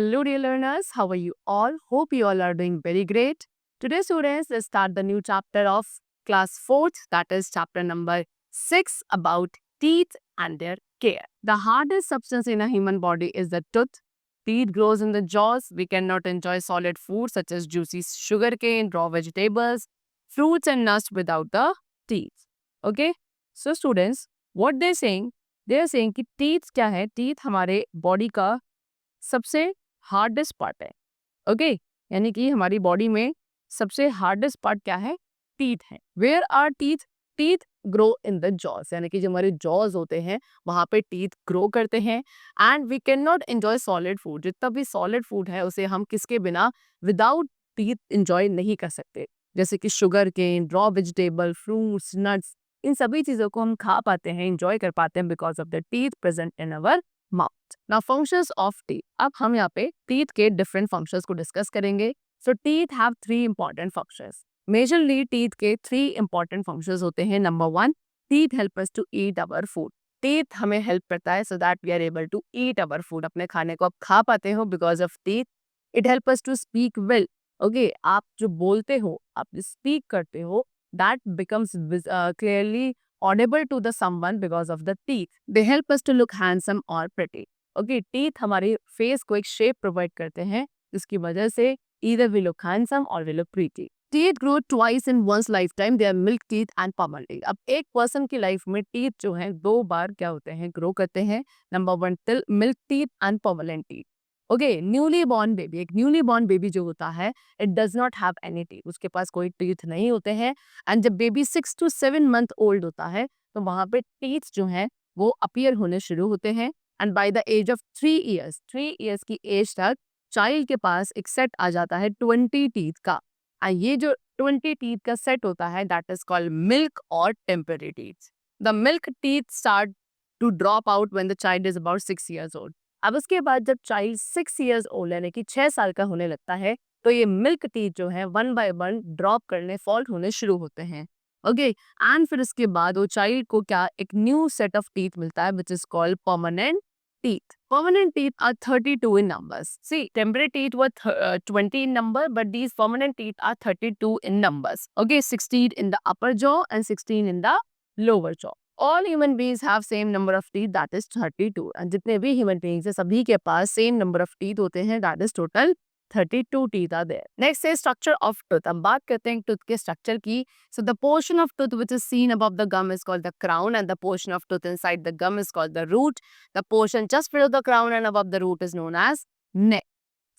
Hello, dear learners. How are you all? Hope you all are doing very great. Today, students, let's start the new chapter of class 4th, that is chapter number 6 about teeth and their care. The hardest substance in a human body is the tooth. Teeth grows in the jaws. We cannot enjoy solid food such as juicy sugarcane, raw vegetables, fruits and nuts without the teeth. Okay? So, students, what they're saying, कि teeth क्या है? Teeth हमारे body का सबसे hardest part है. Okay, यानी कि हमारी बॉडी में सबसे हार्डेस्ट पार्ट क्या है? टीथ है. Where are teeth? Teeth grow in the jaws, यानी कि जो हमारे जॉज होते हैं वहां पे टीथ ग्रो करते हैं. And we can not enjoy solid food. जितना भी सॉलिड फूड है उसे हम किसके बिना, विदाउट टीथ एंजॉय नहीं कर सकते. जैसे कि sugar cane, raw vegetable, fruits, nuts, इन सभी चीजों को हम खा पाते हैं, एंजॉय कर पाते हैं because of the teeth present in our mouth. Now functions of teeth. अब हम यहाँ पे टीथ के डिफरेंट फंक्शंस को डिस्कस करेंगे. So teeth have 3 important functions. Majorly teeth के 3 इंपॉर्टेंट फंक्शंस होते हैं. Number 1, teeth help us to eat our food. Teeth हमें हेल्प करता है so that we are able to eat our food. अपने खाने को आप खा पाते हो because of teeth. It help us to speak well. Okay, आप जो बोलते हो, आप स्पीक करते हो, that becomes clearly audible to the someone because of the teeth. They help us to look handsome or pretty. Okay, teeth हमारे face को एक shape provide करते हैं जिसकी वजह से either we look handsome or we look pretty. Teeth grow twice in one's lifetime. They are milk teeth and palmolive. अब एक person की life में teeth जो हैं 2 बार क्या होते हैं, grow करते हैं. Number 1 milk teeth and palmolive teeth. Okay, newly born baby, एक न्यूली बॉर्न बेबी जो होता है, it does not have any teeth. उसके पास कोई टीथ नहीं होते हैं. एंड जब बेबी 6 to 7 मंथ ओल्ड होता है तो वहां पे टीथ जो हैं वो अपीयर होने शुरू होते हैं. And by the age of 3 years की एज तक चाइल्ड के पास एक सेट आ जाता है 20 टीथ का. एंड ये जो 20 टीथ का सेट होता है दैट इज कॉल्ड मिल्क और temporary teeth. The milk teeth start to drop out when the child is about 6 years old. अब उसके बाद जब चाइल्ड 6 इयर्स ओल्ड यानी कि 6 साल का होने लगता है तो ये मिल्क टीथ जो है 1 by 1 ड्रॉप करने, फॉल्ट होने शुरू होते हैं. ओके, एंड फिर उसके बाद वो चाइल्ड को क्या, एक न्यू सेट ऑफ टीथ मिलता है which is called permanent teeth. Permanent teeth are 32 in numbers. See, temporary teeth were 20 in number, but these permanent teeth are 32 in numbers. Okay, 16 in the upper jaw and 16 in the lower jaw. All human beings have same number of teeth, that is 32. And जितने भी human beings हैं सभी के पास same number of teeth होते हैं, that is total 32 teeth are there. Next is structure of tooth. अब बात करते हैं tooth के structure की. So the portion of tooth which is seen above the gum is called the crown, and the portion of tooth inside the gum is called the root. The portion just below the crown and above the root is known as neck.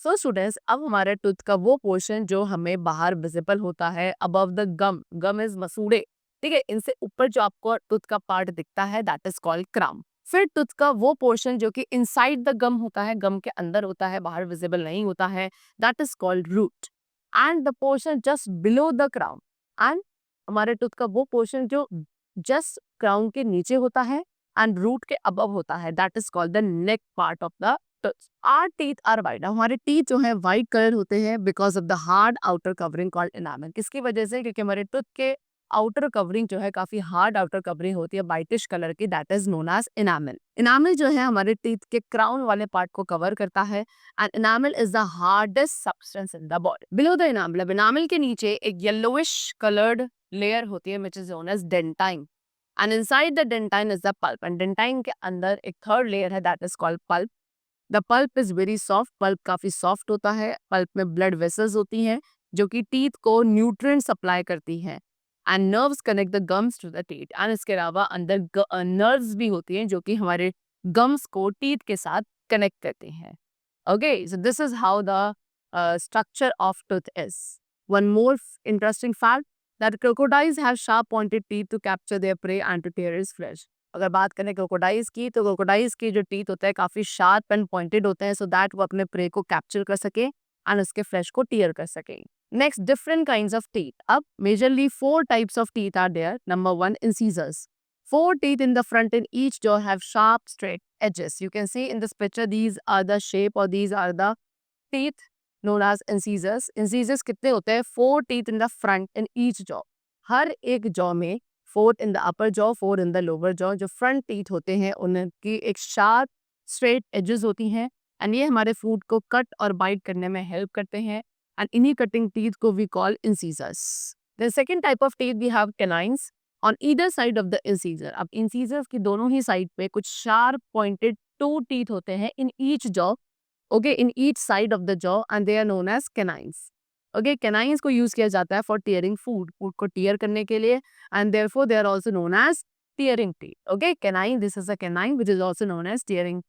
So students, अब हमारे tooth का वो portion जो हमें बाहर visible होता है above the gum. Gum is मसूड़े. ठीक है, इनसे ऊपर जो आपको tooth का part दिखता है that is called crown. फिर टूथ का वो पोर्शन जो कि इनसाइड द गम होता है, गम के अंदर होता है, बाहर विजिबल नहीं होता है, that is called root. And the portion just below the crown. And हमारे टूथ का वो पोर्शन जो जस्ट क्राउन के नीचे होता है एंड रूट के अबव होता है, that is called the neck part of the tooth. Our teeth are white. हमारे टीथ जो है वाइट कलर होते हैं because of the hard outer covering called enamel. किसकी वजह से? क्योंकि हमारे टूथ के आउटर कवरिंग जो है काफी हार्ड आउटर कवरिंग होती है, वाइटिश कलर की, that is known as enamel. Enamel जो है हमारे टीथ के क्राउन वाले पार्ट को कवर करता है and enamel is the hardest substance in the body. Below the enamel, अब इनामल के नीचे एक येलोइश कलर्ड लेयर होती है which is known as dentine. And inside the dentine is the pulp. And dentine के अंदर एक थर्ड लेयर है that is called pulp. The pulp is very soft. Pulp काफी सॉफ्ट होता है. पल्प में ब्लड वेसल्स होती हैं जो कि टीथ को न्यूट्रिएंट सप्लाई करती हैं. And nerves connect the gums to the teeth. And इसके अलावा अंदर नर्व्स भी होती हैं जो कि हमारे गम्स को टीथ के साथ कनेक्ट करती हैं. Okay, so this is how the structure of tooth is. One more interesting fact that crocodiles have sharp pointed teeth to capture their prey and to tear its flesh. अगर बात करें crocodiles की तो crocodiles के जो teeth होते हैं काफी शार्प एंड पॉइंटेड होते हैं सो दैट वो अपने प्रे को कैप्चर कर सके एंड उसके फ्लेश को टीयर कर सके. Next, different kinds of teeth. Up, majorly 4 types of teeth are there. Number 1, incisors. 4 teeth in the front in each jaw have sharp, straight edges. You can see in this picture, these are the shape or these are the teeth known as incisors. Incisors कितने होते हैं? 4 teeth in the front in each jaw. हर एक jaw में 4 in the upper jaw, 4 in the lower jaw. जो front teeth होते हैं उनकी एक sharp, straight edges होती हैं एंड ये हमारे फूड को कट और बाइट करने में हेल्प करते हैं एंड इन्हीं कटिंग टीथ को we call incisors. The second type of teeth we have canines on either side of the incisor. अब इंसीजर्स की दोनों ही साइड पे कुछ शार्प पॉइंटेड टू टीथ होते हैं in each jaw, okay, in each side of the jaw and they are known as canines. Okay, canines को use किया जाता है फॉर टीयरिंग फूड, फूड को टीयर करने के लिए and therefore they are also known as tearing teeth. Okay, canine, this is a canine which is also known as tearing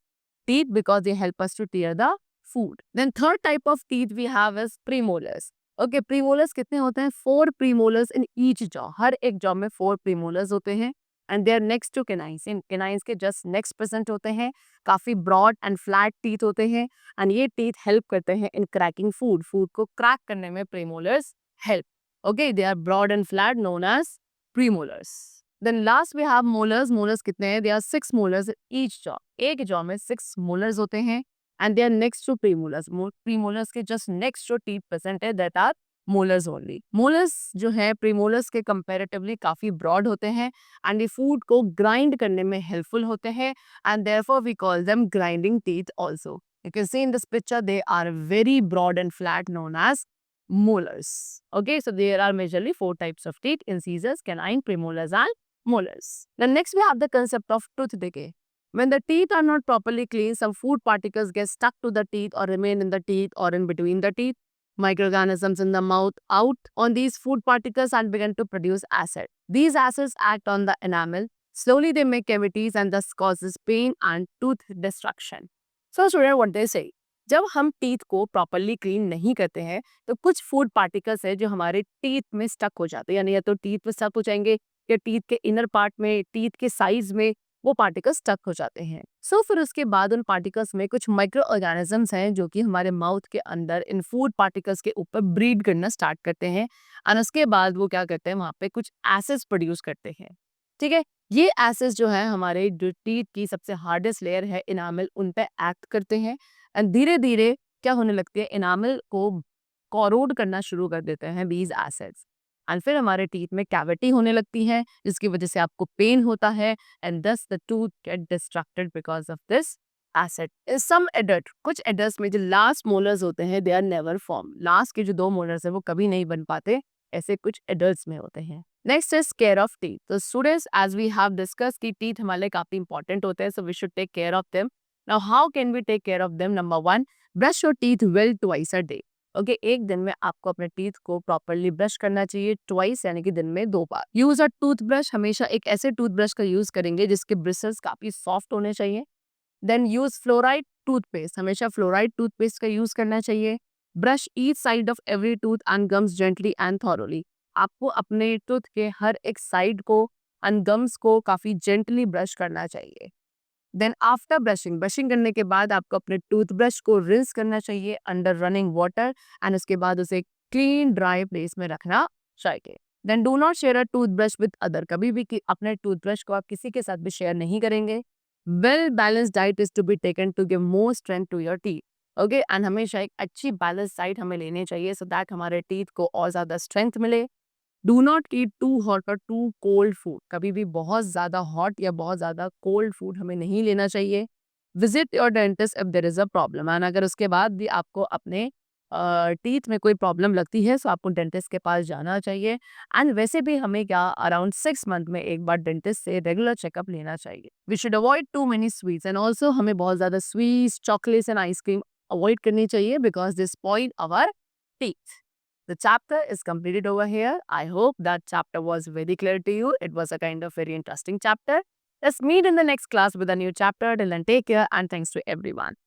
teeth because they help us to tear the food. Then third type of teeth we have is premolars. Okay, premolars कितने होते हैं? 4 premolars in each jaw. हर एक jaw में 4 premolars होते हैं and they are next to canines. In canines के just next present होते हैं, काफी broad and flat teeth होते हैं and ये teeth help करते हैं in cracking food. Food को crack करने में premolars help. Okay, they are broad and flat known as premolars. Then last we have molars. Molars कितने हैं? There are 6 molars in each jaw. एक jaw में 6 molars होते हैं and they are next to premolars. Premolars के just next to teeth present है that are molars only. Molars जो है premolars के comparatively काफी broad होते हैं and ये food को grind करने में helpful होते हैं and therefore we call them grinding teeth also. You can see in this picture they are very broad and flat known as molars. Okay, so there are majorly 4 types of teeth: incisors, canine, premolars and molars. Then next we have the concept of tooth decay. When the teeth are not properly cleaned, some food particles get stuck to the teeth or remain in the teeth or in between the teeth. Microorganisms in the mouth out on these food particles and begin to produce acid. These acids act on the enamel. Slowly they make cavities and thus causes pain and tooth destruction. So student, what they say, जब हम teeth को properly clean नहीं करते हैं तो कुछ food particles है जो हमारे टीथ में स्टक हो जाते हैं, यानी या तो टीथ में स्टक हो जाएंगे या टीथ के इनर पार्ट में, टीथ के साइज में वो पार्टिकल्स स्टक हो जाते हैं। सो फिर उसके बाद उन पार्टिकल्स में कुछ माइक्रो ऑर्गेनिजम्स हैं जो कि हमारे माउथ के अंदर इन फूड पार्टिकल्स के ऊपर ब्रीड करना स्टार्ट करते हैं और उसके बाद वो क्या करते हैं, वहाँ पे कुछ एसिड्स प्रोड्यूस करते हैं। ठीक है, ये एसिड्स जो है हमारे जो टीथ की सबसे हार्डेस्ट लेयर है इनामल, उन पे एक्ट करते हैं एंड धीरे धीरे क्या होने लगती है, इनामल को कोरोड करना शुरू कर देते हैं दीज एसिड्स एंड फिर हमारे टीथ में कैविटी होने लगती है जिसकी वजह से आपको पेन होता है and thus the tooth get destructed because of this acid. In some adult, कुछ एडल्ट्स में जो लास्ट मोलर्स होते हैं they are never form, last के जो 2 मोलर्स है वो कभी नहीं बन पाते, ऐसे कुछ एडल्ट्स में होते हैं। Next is care of teeth. तो students, as we have discuss कि टीथ हमारे लिए काफी इंपॉर्टेंट होते हैं, so we should take care of them. Now how can we take care of them? Number 1, brush your teeth well twice a day. Okay, एक दिन में आपको अपने टीथ को प्रॉपरली ब्रश करना चाहिए, ट्वाइस यानी कि दिन में 2 बार। यूज अ टूथब्रश, हमेशा एक ऐसे टूथब्रश का यूज करेंगे जिसके ब्रिसल्स काफी सॉफ्ट होने चाहिए। देन यूज फ्लोराइड टूथपेस्ट, हमेशा फ्लोराइड टूथपेस्ट का यूज करना चाहिए। Brush each side of every tooth and gums gently and thoroughly, आपको अपने टूथ के हर एक साइड को एंड गम्स को काफी जेंटली ब्रश करना चाहिए। देन आफ्टर ब्रशिंग, ब्रशिंग करने के बाद आपको अपने टूथब्रश को रिंस करना चाहिए अंडर रनिंग वाटर एंड उसके बाद उसे क्लीन ड्राई प्लेस में रखना चाहिए। Then do not share a toothbrush with other, कभी भी अपने टूथब्रश को आप किसी के साथ भी शेयर नहीं करेंगे। Well balanced diet is to be taken to give more strength to your teeth. Okay, and हमेशा एक अच्छी बैलेंस डाइट हमें लेनी चाहिए सो दैट हमारे टीथ को और ज्यादा स्ट्रेंथ मिले। Do not eat too hot और टू कोल्ड फूड, कभी भी बहुत ज़्यादा हॉट या बहुत ज़्यादा कोल्ड फूड हमें नहीं लेना चाहिए। Visit your dentist if there is a problem, and अगर उसके बाद भी आपको अपने टीथ में कोई प्रॉब्लम लगती है तो आपको डेंटिस्ट के पास जाना चाहिए। एंड वैसे भी हमें क्या अराउंड 6 मंथ में एक बार डेंटिस्ट से रेगुलर चेकअप लेना चाहिए। We should avoid too many sweets and also हमें बहुत ज़्यादा sweets, chocolates and ice cream avoid करनी चाहिए because this spoil our teeth. The chapter is completed over here. I hope that chapter was very clear to you. It was a kind of very interesting chapter. Let's meet in the next class with a new chapter. Till then, take care and thanks to everyone.